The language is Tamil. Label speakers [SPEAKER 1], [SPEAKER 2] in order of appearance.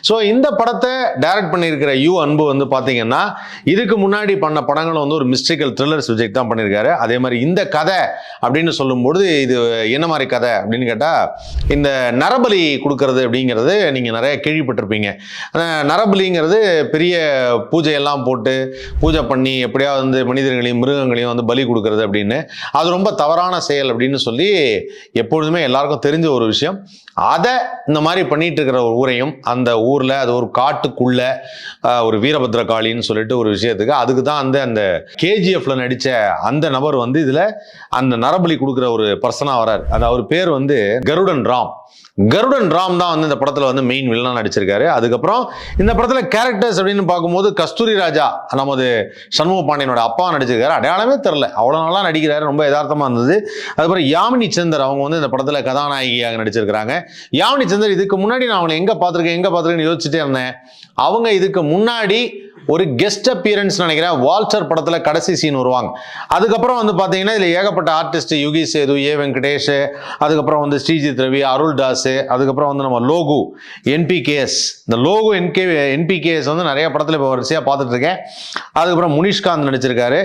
[SPEAKER 1] ஸோ இந்த படத்தை டைரக்ட் பண்ணியிருக்கிற யூ அன்பு வந்து பார்த்தீங்கன்னா இதுக்கு முன்னாடி பண்ண படங்களும் வந்து ஒரு மிஸ்டிக்கல் த்ரில்லர் சப்ஜெக்ட் தான் பண்ணியிருக்காரு. அதே மாதிரி இந்த கதை அப்படின்னு சொல்லும்போது இது என்ன மாதிரி கதை அப்படின்னு கேட்டால், இந்த நரபலி கொடுக்கறது அப்படிங்கிறது நீங்கள் நிறைய கேள்விப்பட்டிருப்பீங்க. நரபலிங்கிறது பெரிய பூஜையெல்லாம் போட்டு பூஜை பண்ணி எப்படியாவது வந்து மனிதர்களையும் மிருகங்களையும் வந்து பலி கொடுக்கறது அப்படின்னு, அது ரொம்ப தவறான செயல் அப்படின்னு சொல்லி எப்பொழுதுமே எல்லாருக்கும் தெரிஞ்ச ஒரு விஷயம். அதை இந்த மாதிரி பண்ணிட்டு இருக்கிற ஒரு ஊரையும், அந்த ஊரில் அது ஒரு காட்டுக்குள்ள ஒரு வீரபத்ர காளின்னு சொல்லிட்டு ஒரு விஷயத்துக்கு, அதுக்கு தான் அந்த கேஜிஎஃப்ல நடித்த அந்த நபர் வந்து இதில் அந்த நரபலி கொடுக்குற ஒரு பர்சனாக வரார். அந்த அவர் பேர் வந்து கருடன் ராம். கருடன் ராம் தான் வந்து இந்த படத்தில் வந்து மெயின் வில்லனா நடிச்சிருக்காரு. அதுக்கப்புறம் இந்த படத்தில் கேரக்டர்ஸ் அப்படின்னு பார்க்கும்போது கஸ்தூரி ராஜா நமது சண்முக பாண்டியனோட அப்பா நடிச்சிருக்காரு. அடையாளமே தெரில, அவ்வளோ நல்லா நடிக்கிறாரு, ரொம்ப யதார்த்தமாக இருந்தது. அதுக்கப்புறம் யாமினி சந்தர் அவங்க வந்து இந்த படத்தில் கதாநாயகியாக நடிச்சிருக்கிறாங்க. யாமினி சந்தர் இதுக்கு முன்னாடி நான் அவங்களை எங்கே பார்த்துருக்கேன்னு யோசிச்சுட்டே இருந்தேன். அவங்க இதுக்கு முன்னாடி ஒரு கெஸ்ட் அப்பியரன்ஸ் நினைக்கிறேன், வால்டர் படத்தில் கடைசி சீன் வருவாங்க. அதுக்கப்புறம் வந்து பார்த்தீங்கன்னா இதில் ஏகப்பட்ட ஆர்டிஸ்ட், யுகி சேது, ஏ வெங்கடேஷ், அதுக்கப்புறம் வந்து ஸ்ரீஜித் ரவி, அருள் தாஸ், அதுக்கப்புறம் வந்து நம்ம லோகு என்பிகேஎஸ், இந்த லோகு என்பிகேஎஸ் வந்து நிறைய படத்தில் இப்போ வரிசையாக பார்த்துட்டு இருக்கேன். அதுக்கப்புறம் முனிஷ்காந்த் நடிச்சிருக்காரு.